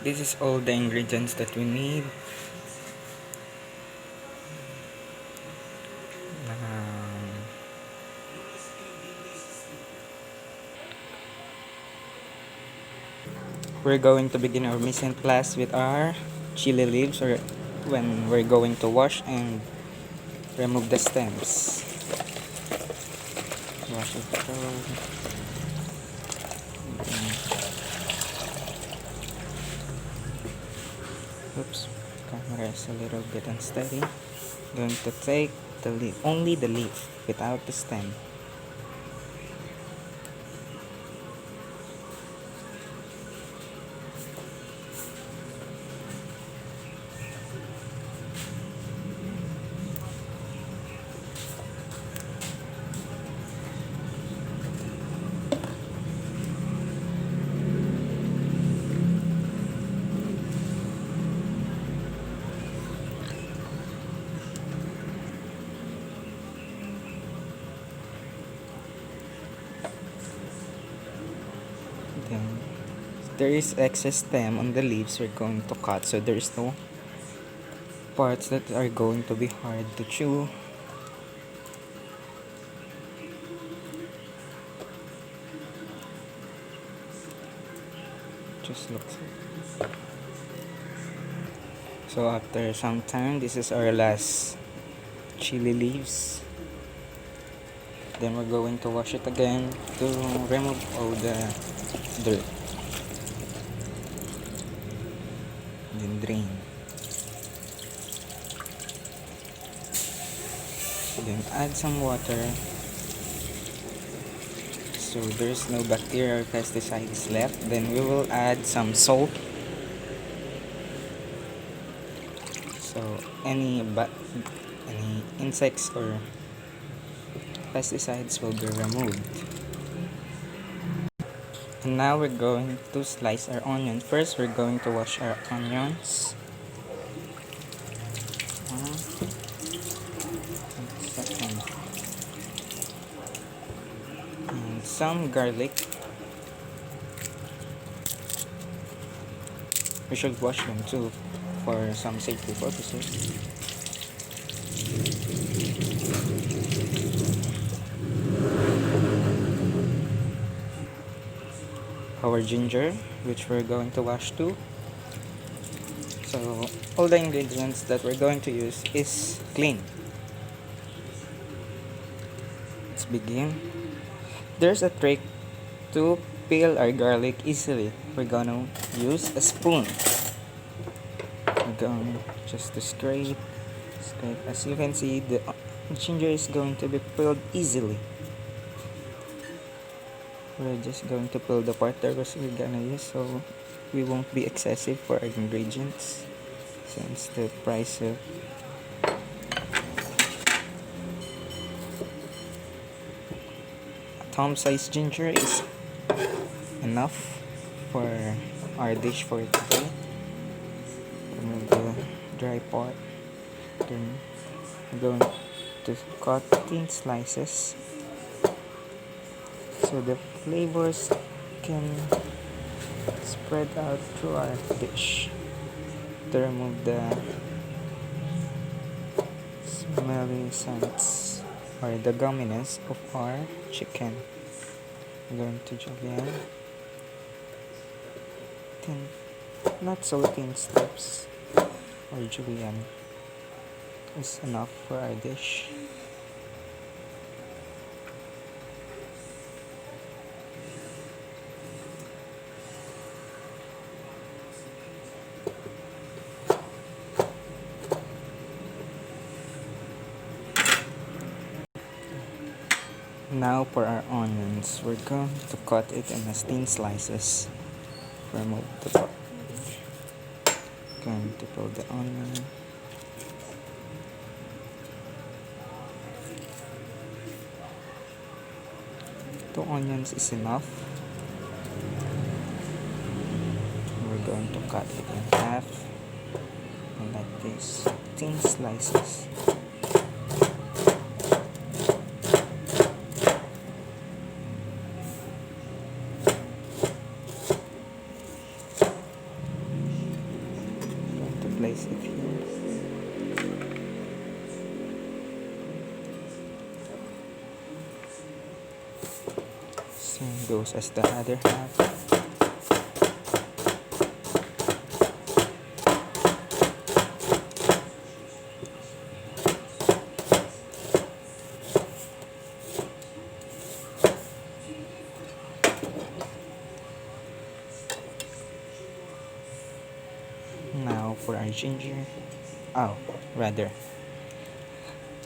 This is all the ingredients that we need. Um, we're going to begin our mise en place with our chili leaves, or when we're going to wash and remove the stems. Wash it through. Oops, camera is a little bit unsteady. Going to take the leaf, only the leaf without the stem. Then there is excess stem on the leaves we're going to cut, so there is no parts that are going to be hard to chew. Just looks. So after some time, this is our last chili leaves. Then we're going to wash it again to remove all the dirt. Then drain. Then add some water so there's no bacteria or pesticides left. Then we will add some salt. So any insects or pesticides will be removed. And now we're going to slice our onion. First, we're going to wash our onions. Second, and some garlic. We should wash them too for some safety purposes. Our ginger, which we're going to wash too. So all the ingredients that we're going to use is clean. Let's begin. There's a trick to peel our garlic easily. We're gonna use a spoon. We're going just to scrape. As you can see, the ginger is going to be peeled easily. We're just going to peel the part that we're gonna use, so we won't be excessive for our ingredients, since the price of a thumb-sized ginger is enough for our dish for today. Remove the dry part. Then I'm going to cut thin slices so the flavors can spread out through our dish, to remove the smelly scents or the gumminess of our chicken. I'm going to julienne thin, not so thin strips, or julienne is enough for our dish. Now for our onions, we're going to cut it in thin slices. Remove the part. Going to peel the onion. 2 onions is enough. We're going to cut it in half, and like this, thin slices. slice it here. Same goes as the other half. Now for our ginger. Oh, rather.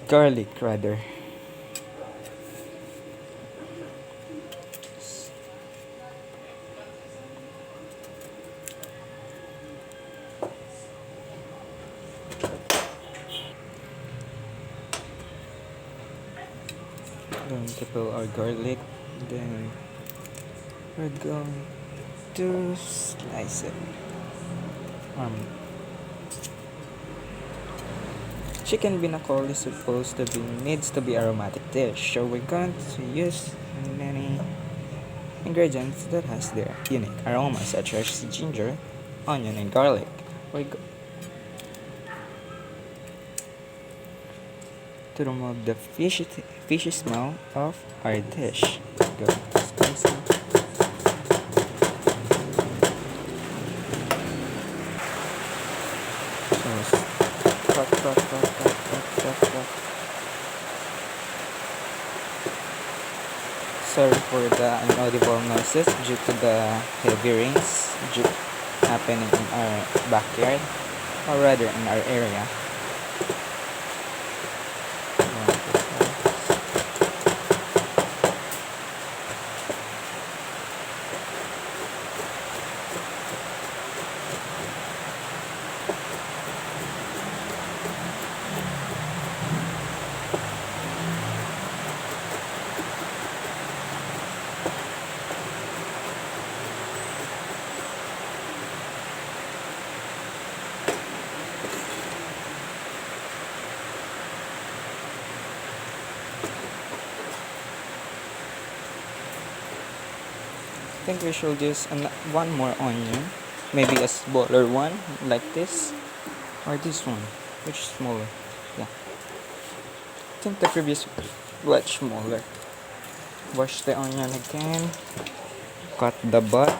Garlic, rather. Going to peel our garlic. Then we're going to slice it. Chicken binakol is supposed to be needs to be aromatic dish, so we're going to use many ingredients that has their unique aroma, such as ginger, onion, and garlic. We're to remove the fishy smell of our dish. Go spicy. So cut. Sorry for the inaudible noises due to the heavy rains happening in our backyard, or rather in our area. I think we should use one more onion, maybe a smaller one like this, or this one, which is smaller. Yeah, I think the previous was smaller. Wash the onion again, cut the butt,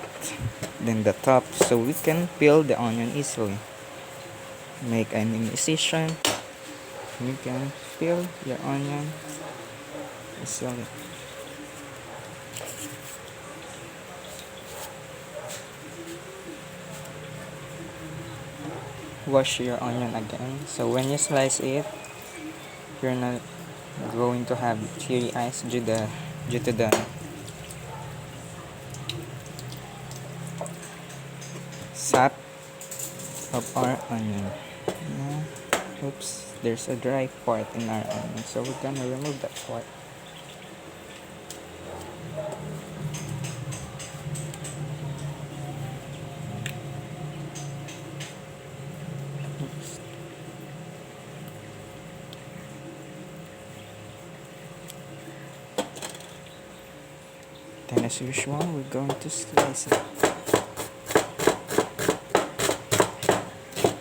then the top, so we can peel the onion easily. Make an incision, you can peel your onion easily. Wash your onion again, so when you slice it, you're not going to have teary eyes due to the sap of our onion. Oops, there's a dry part in our onion, so we're gonna remove that part. Oops. Then as usual, we're going to slice it.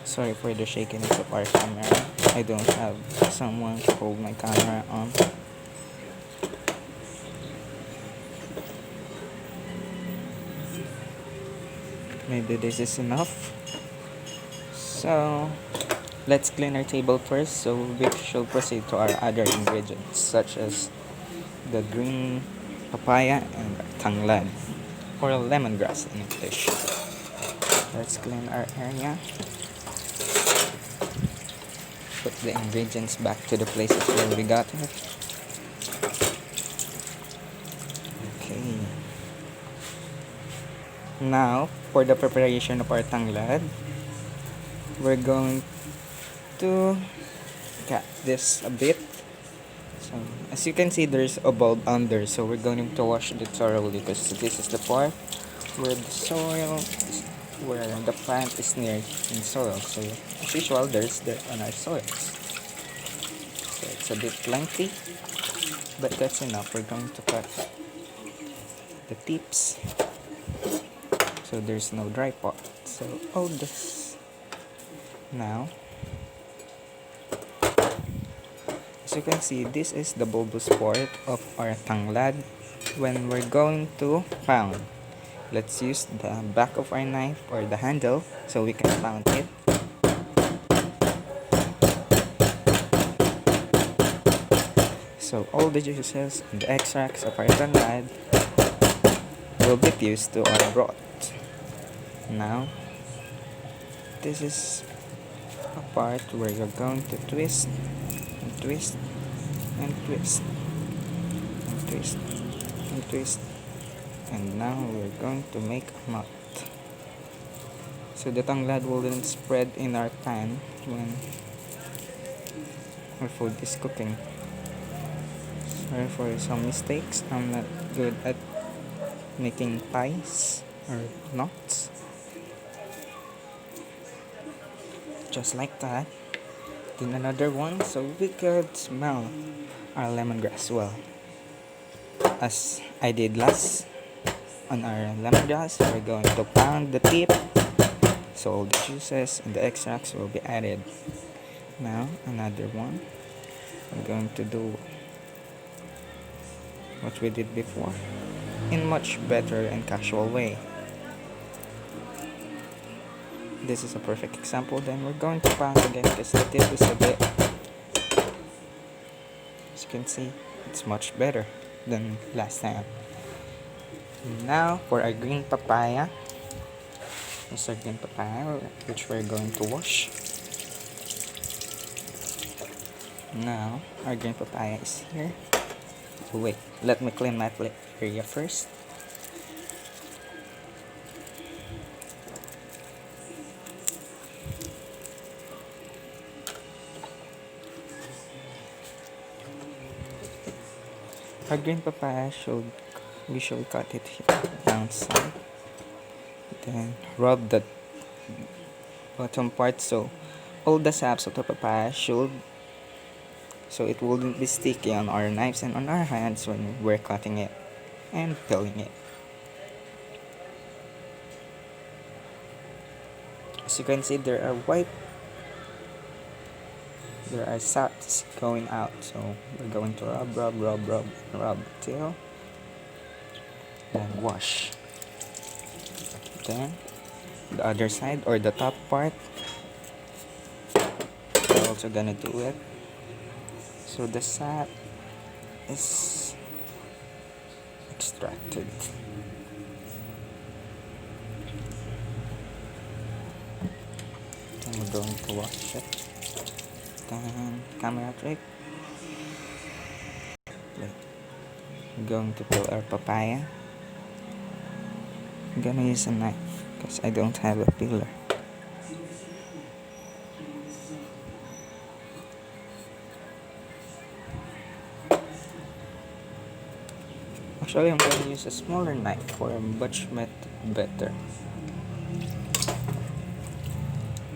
Sorry for the shakiness of our camera. I don't have someone to hold my camera on. Maybe this is enough. So let's clean our table first, so we shall proceed to our other ingredients, such as the green papaya and tanglad, or lemongrass in English. Let's clean our area. Put the ingredients back to the places where we got it. Okay. Now, for the preparation of our tanglad, we're going to cut this a bit. So, as you can see, there's a bulb under, so we're going to wash it thoroughly, because this is the part where the soil where the plant is near in soil. So as usual, there's dirt on our soils. So it's a bit lengthy, but that's enough. We're going to cut the tips so there's no dry part. So all this Now, as you can see, this is the bulbous part of our tanglad when we're going to pound. Let's use the back of our knife or the handle so we can pound it. So all the juices and the extracts of our tanglad will be fused to our broth. Now, this is a part where you're going to twist and twist and twist and twist and twist, and now we're going to make a knot so the tanglad wouldn't spread in our pan when our food is cooking. Sorry for some mistakes, I'm not good at making ties or knots. Just like that. Then another one so we could smell our lemongrass well. As I did last on our lemongrass, we're going to pound the tip so all the juices and the extracts will be added. Now another one. I'm going to do what we did before in much better and casual way. This is a perfect example. Then we're going to pound again because the tip is a bit, as you can see, it's much better than last time. Now for our green papaya. This is our green papaya which we're going to wash. Now our green papaya is here. Oh, wait, let me clean my plate area first. Our green papaya we should cut it here downside. Then rub the bottom part so all the saps of the papaya so it wouldn't be sticky on our knives and on our hands when we're cutting it and peeling it. As you can see, there are saps going out, so we're going to rub till then wash. Then the other side or the top part, we're also gonna do it so the sap is extracted. Then we're going to wash it. Then camera trick. We're going to peel our papaya. I'm gonna use a knife because I don't have a peeler. Actually, I'm going to use a smaller knife for much better.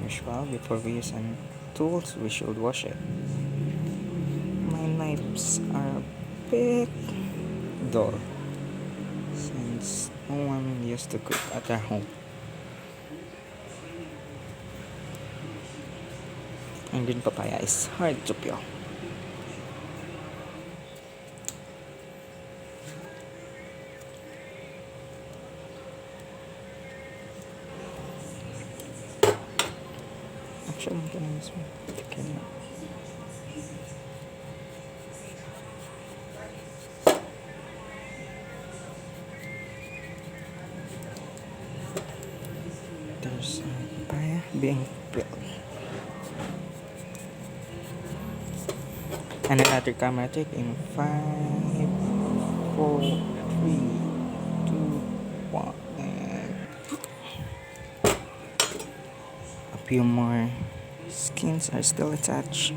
Usual, before we use any tools, we should wash it. My knives are a bit dull since no one used to cook at their home. And green papaya is hard to peel. Actually, I'm gonna use one. Okay. There's papaya being peeled. And another camera take in 5, 4, 3, 2, 1, and a few more skins are still attached.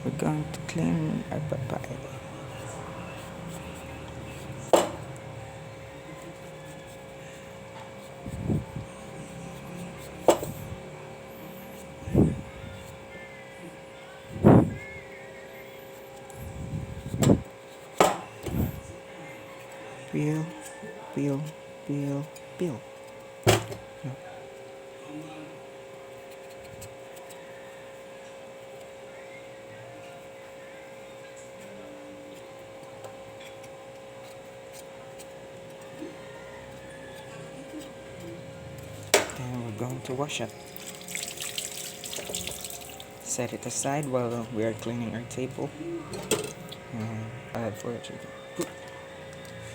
We're going to clean our papaya. Peel, peel, peel, peel. No. we're going to wash it. Set it aside while we are cleaning our table. And add for it.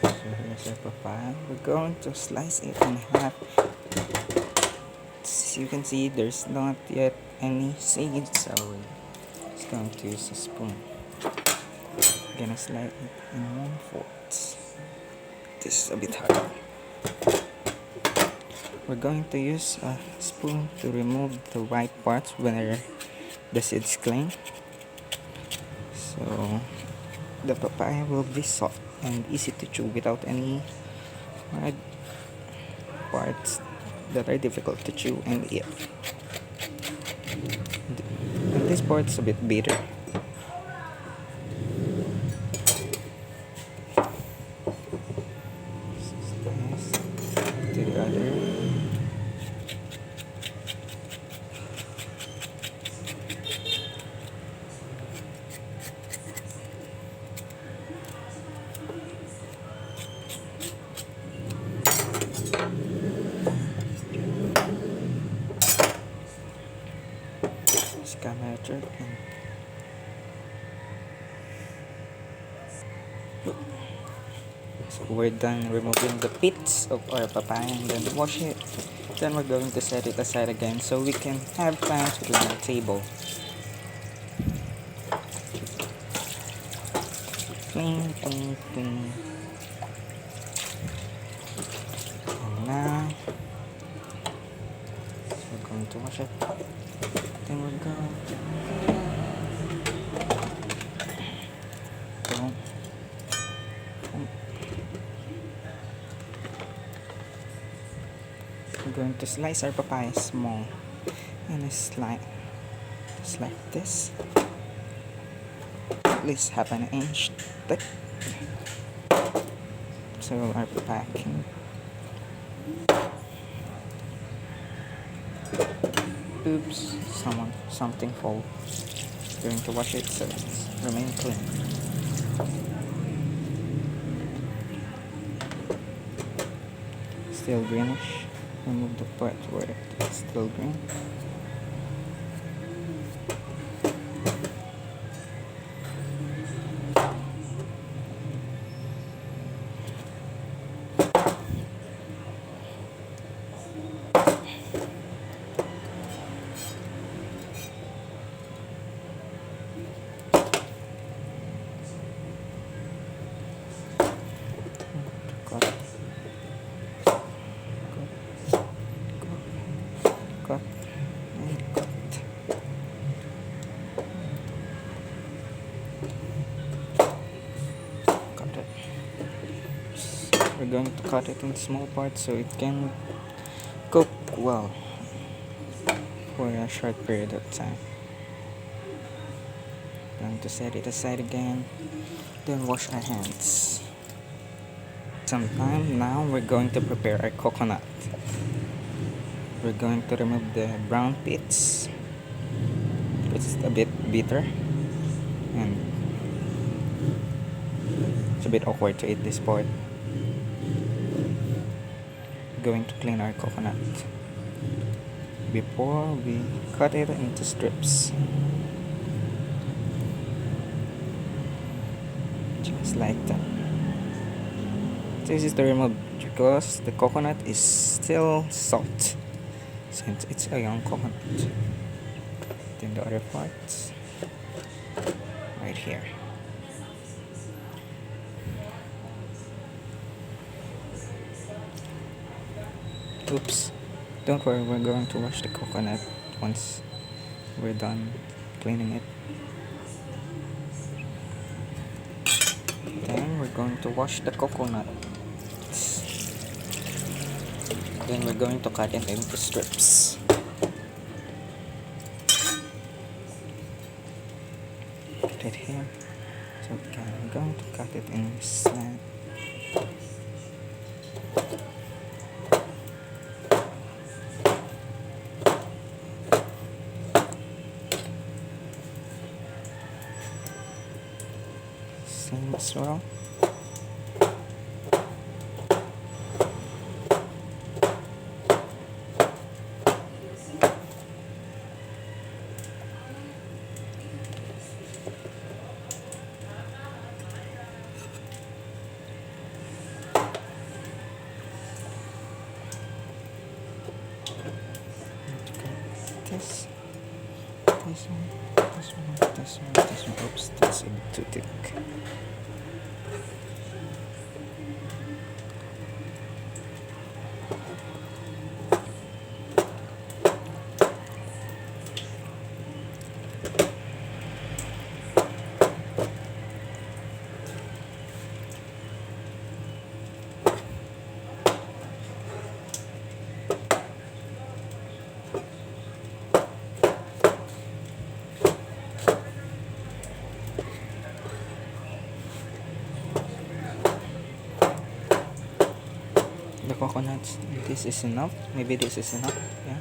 So here's our papaya. We're going to slice it in half. As you can see, there's not yet any seeds, so we're just going to use a spoon. Gonna slide it in 1/4. This is a bit hard. We're going to use a spoon to remove the white parts where the seeds cling. So the papaya will be soft and easy to chew without any hard parts that are difficult to chew and eat. And this part's a bit bitter. To the other. Camera trick and so we're done removing the pits of our papaya and then wash it. Then we're going to set it aside again so we can have time to clean the table. Clean, clean, clean. And now we're going to wash it. Then we're going we're going to slice our papaya small and a slice just like this, at least half an inch thick, so our papaya can oops, something fall. Going to wash it so it's remain clean. Still greenish. Remove the part where it's still green. Cut and cut. Cut it. We're going to cut it in small parts so it can cook well for a short period of time. Going to set it aside again, then wash our hands. Sometime now we're going to prepare our coconut. We're going to remove the brown pits. It's a bit bitter and it's a bit awkward to eat this part. We're going to clean our coconut before we cut it into strips. Just like that. This is to remove because the coconut is still soft since it's a young coconut. Then the other parts right here. Oops, don't worry, we're going to wash the coconut once we're done cleaning it. Then we're going to wash the coconut. Then we're going to cut it into strips. Put it here. So I'm going to cut it in slant. Same as well. this one, this one, this one, this one. Oops, that's a bit too thick. The coconuts, this is enough. Maybe this is enough. Yeah.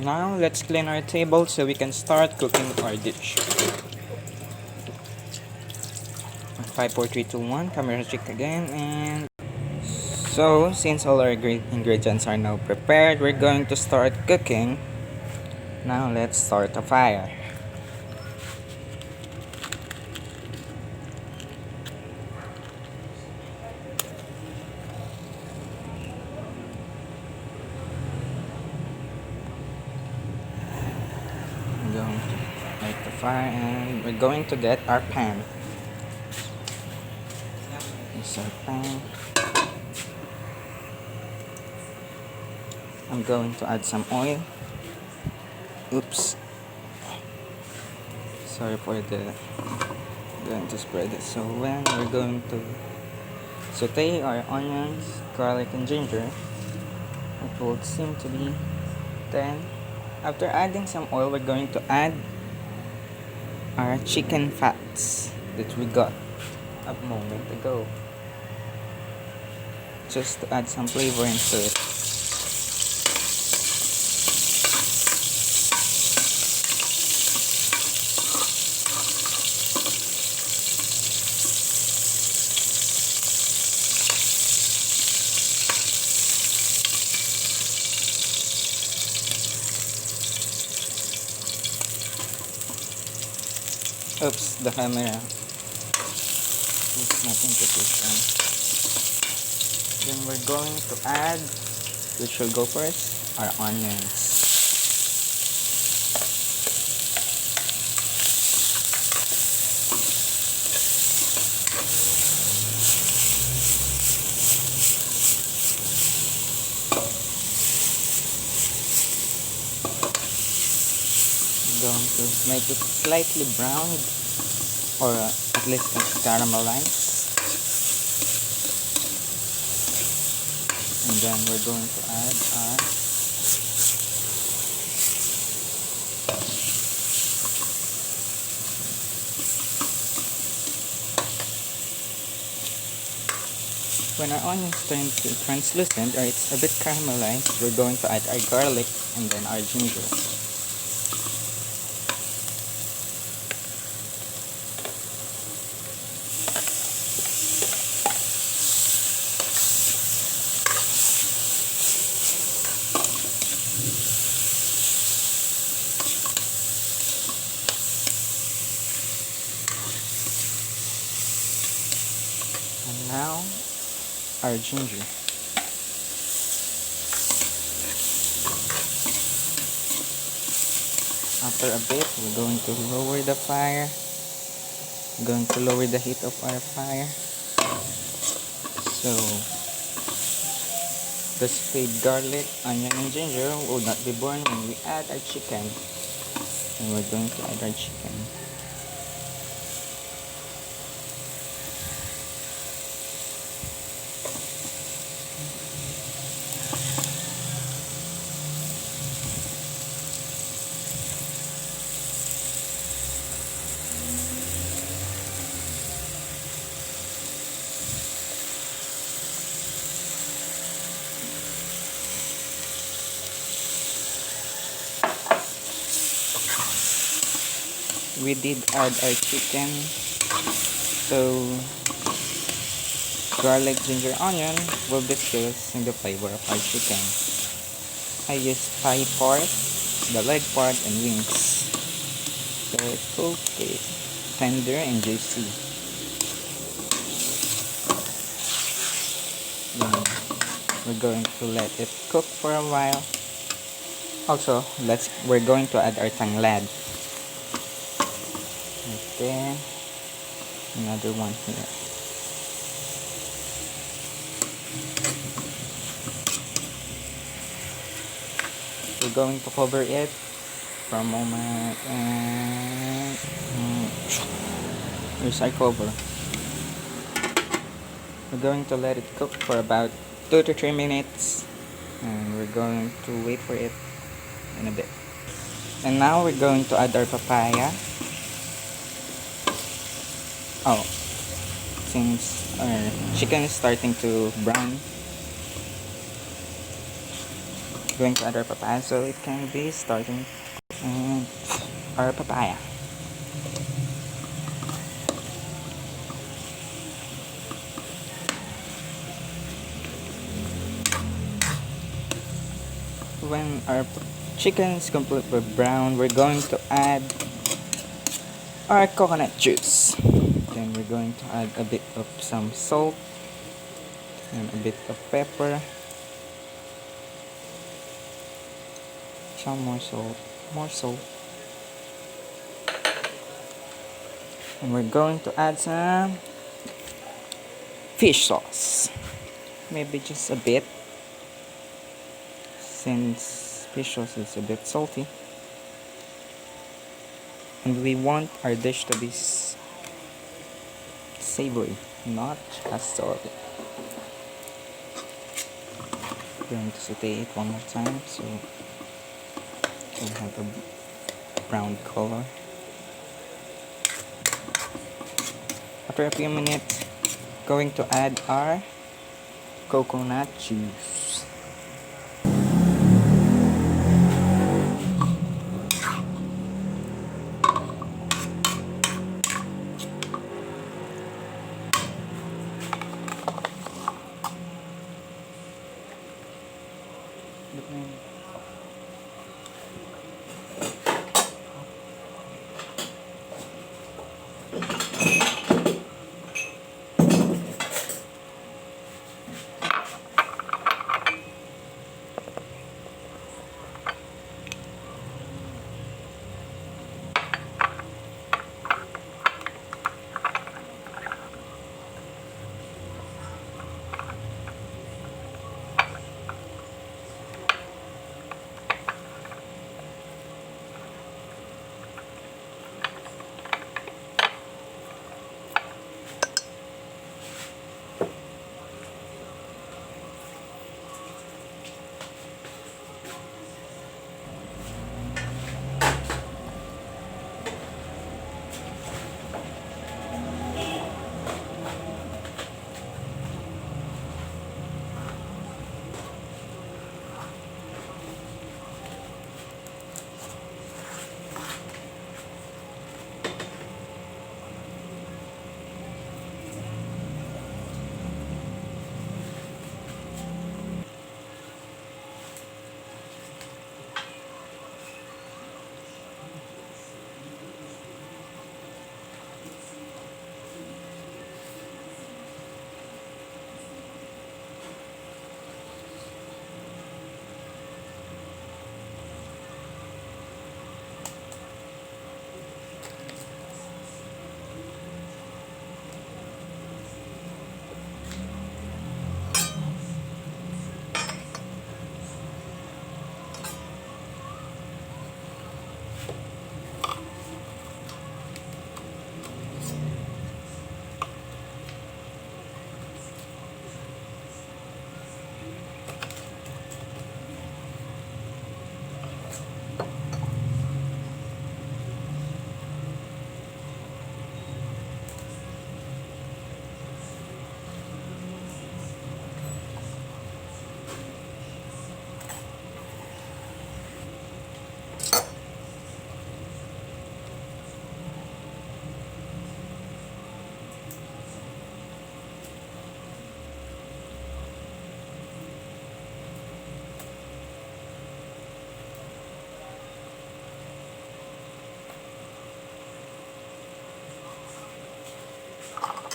Now let's clean our table so we can start cooking our dish. 5, 4, 3, 2, 1. Camera check again. And so since all our ingredients are now prepared, we're going to start cooking. Now let's start a fire. I'm going to light the fire and we're going to get our pan. This is our pan. I'm going to add some oil. Oops. Sorry for the going to spread it. So when we're going to saute our onions, garlic and ginger, it will seem to be. Then after adding some oil, we're going to add our chicken fats that we got a moment ago, just to add some flavor into it. Oops, the camera is not in position. Then we're going to add, which will go first, our onions. Going to make it slightly browned or at least caramelized, and then we're going to add our when our onions turn to translucent or it's a bit caramelized, we're going to add our garlic and then our ginger. And now, our ginger. After a bit, we're going to lower the fire. We're going to lower the heat of our fire. So, the sauteed garlic, onion, and ginger will not be burned when we add our chicken. And we're going to add our chicken. We did add our chicken, so garlic, ginger, onion will diffuse in the flavor of our chicken. I used thigh part, the leg part, and wings, so it will be tender and juicy. we're going to let it cook for a while. Also, we're going to add our tanglad. And then another one here. We're going to cover it for a moment and here's our cover. We're going to let it cook for about 2 to 3 minutes and we're going to wait for it in a bit. And now we're going to add our papaya. Oh, since our chicken is starting to brown, we're going to add our papaya so it can be starting. And our papaya. When our chicken is completely brown, we're going to add our coconut juice. Then we're going to add a bit of some salt and a bit of pepper. Some more salt. And we're going to add some fish sauce. Maybe just a bit, since fish sauce is a bit salty. And we want our dish to be savory, not as salty. We're going to saute it one more time so we have a brown color. After a few minutes, going to add our coconut juice.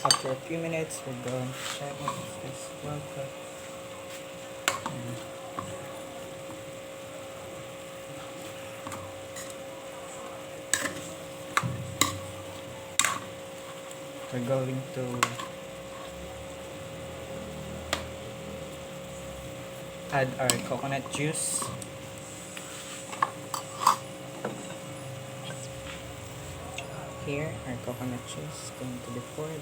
After a few minutes, we're going to check if it's well cooked. We're going to add our coconut juice. Here, our coconut juice is going to be poured.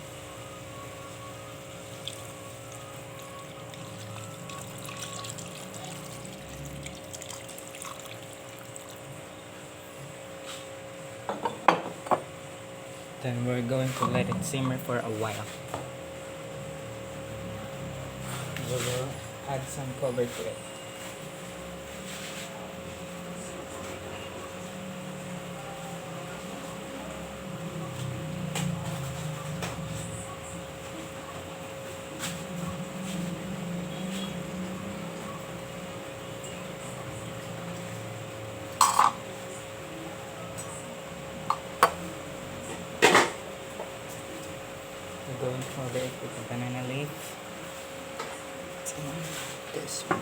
Then we're going to let it simmer for a while. We will add some cover to it. We're going to cover it with a banana leaf. And this one.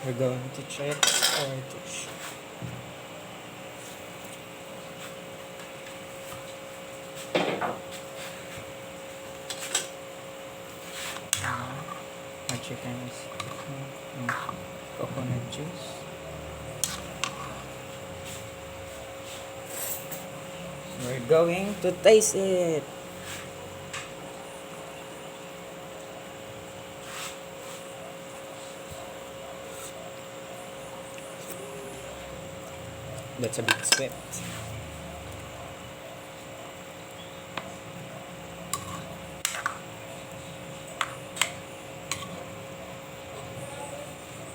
We're going to check or to our chicken is coconut juice. We're going to taste it. That's a bit sweet.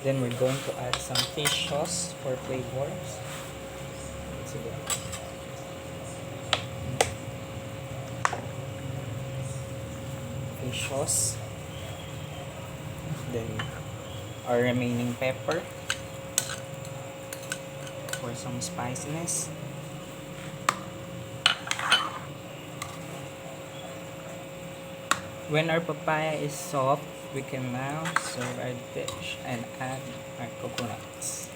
Then we're going to add some fish sauce for flavors. Let's see. Fish sauce. Then our remaining pepper for some spiciness. When our papaya is soft, we can now serve our dish and add our coconuts.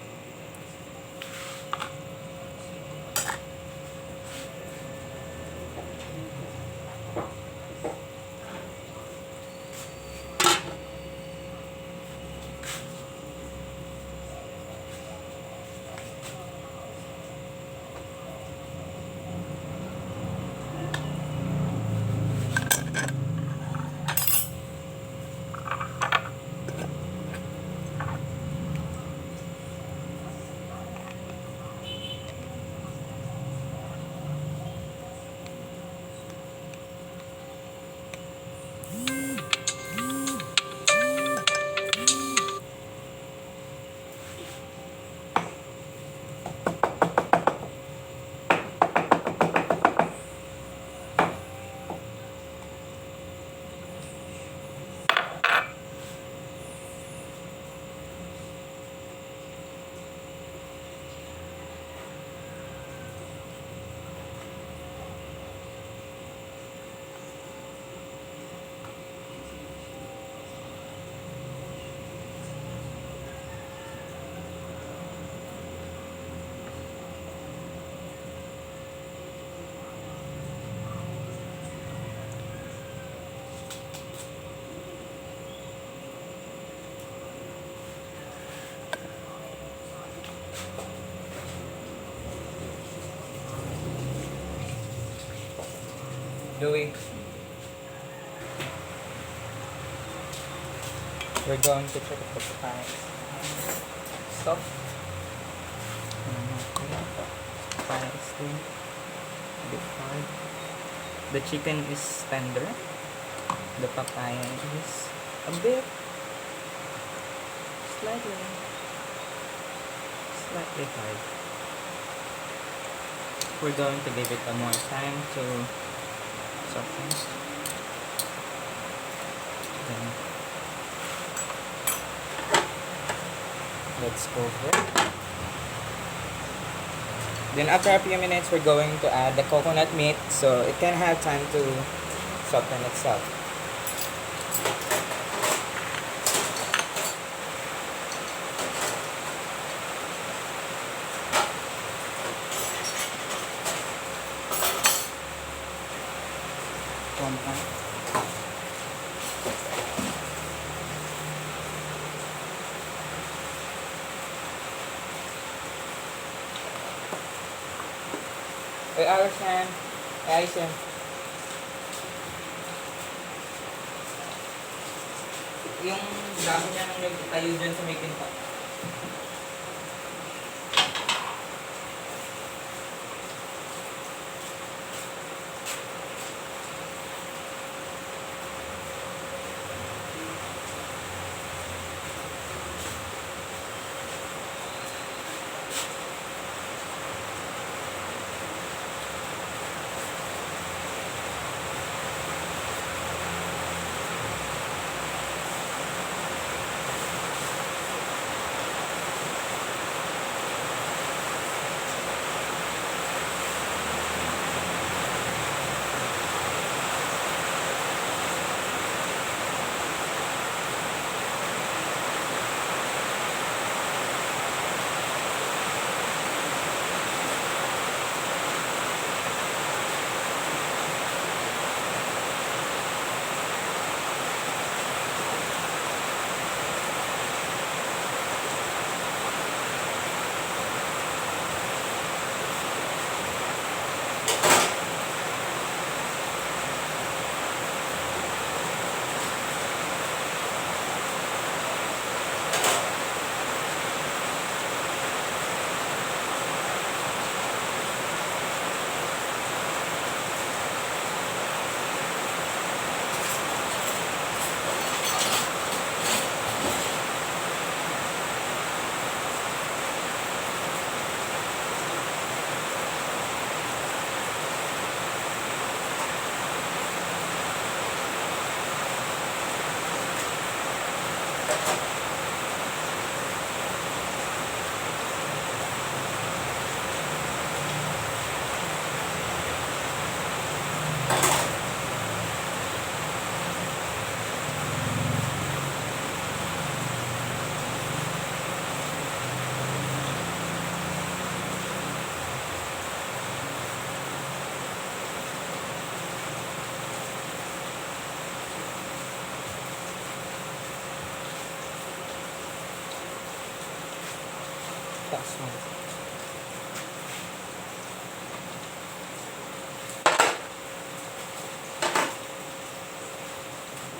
Louis, we're going to check the papaya. Stop. Papaya is still a bit hard. The chicken is tender. The papaya is a bit slightly hard. We're going to give it a more time to soften. Then let's cover. Then after a few minutes, we're going to add the coconut meat so it can have time to soften itself. Ayos na yan. Ayos yan. Yung dami niya nang nagtayo dyan sa may pinto. Taas mo.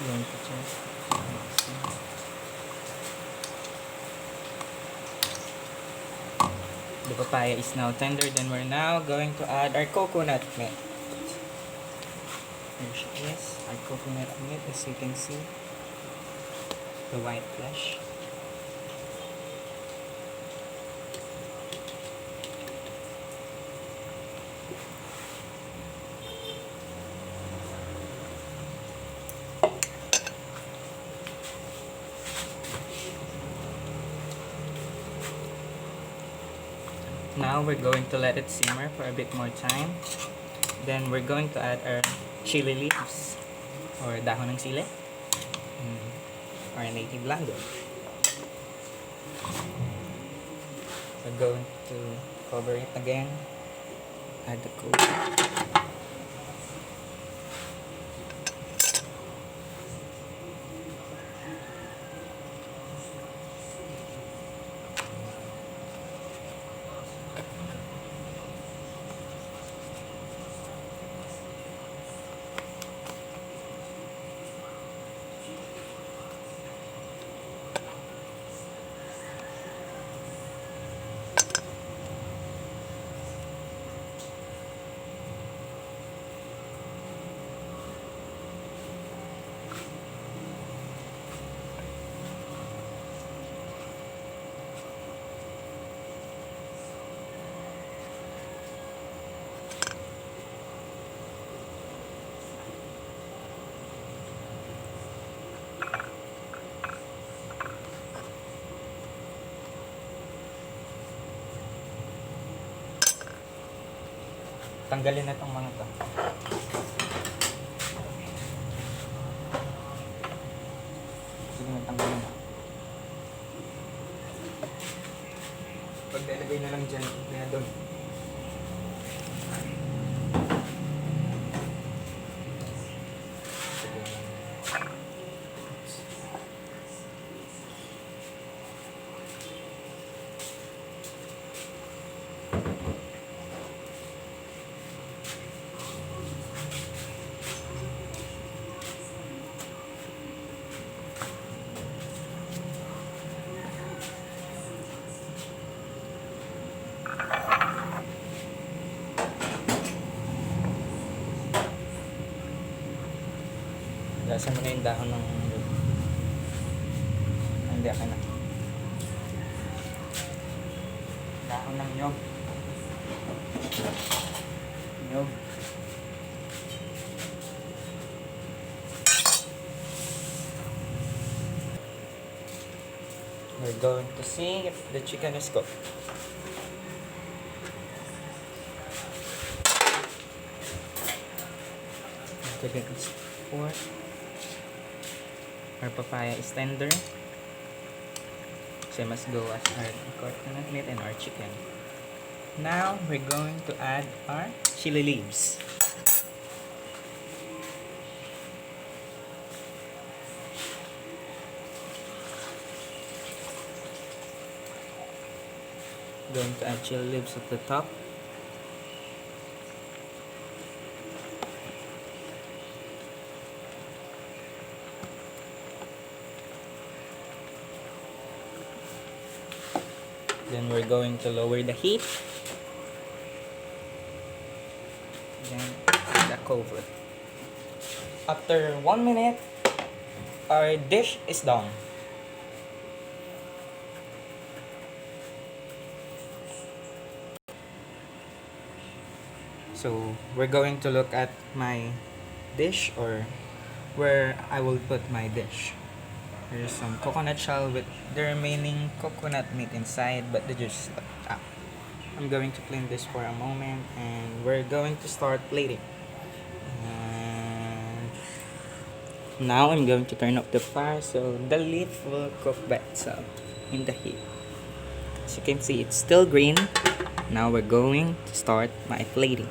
Yan po siya. The papaya is now tender. Then we're now going to add our coconut meat. Here she is, our coconut meat, as you can see. The white flesh. Now we're going to let it simmer for a bit more time. Then we're going to add our chili leaves or dahon ng sili, our native language. We're going to cover it again. Add the coconut. Tanggalin na itong mga ito. Sige na, tanggalin na. Paglalagay na lang dyan, na doon. Gasan mo na yung dahon ng nyug. Hindi, akin na. Dahon ng nyug. Nyug. We're going to see if the chicken is cooked. Chicken is cooked. Our papaya is tender. Same as go as our coconut meat and our chicken. Now we're going to add our chili leaves. Going to add chili leaves at the top. Then we're going to lower the heat. Then the cover. After 1 minute, our dish is done. So we're going to look at my dish, or where I will put my dish. There's some coconut shell with the remaining coconut meat inside, but the juice left out. I'm going to clean this for a moment, and we're going to start plating. And now I'm going to turn off the fire so the leaf will cook by itself in the heat. As you can see, it's still green. Now we're going to start my plating.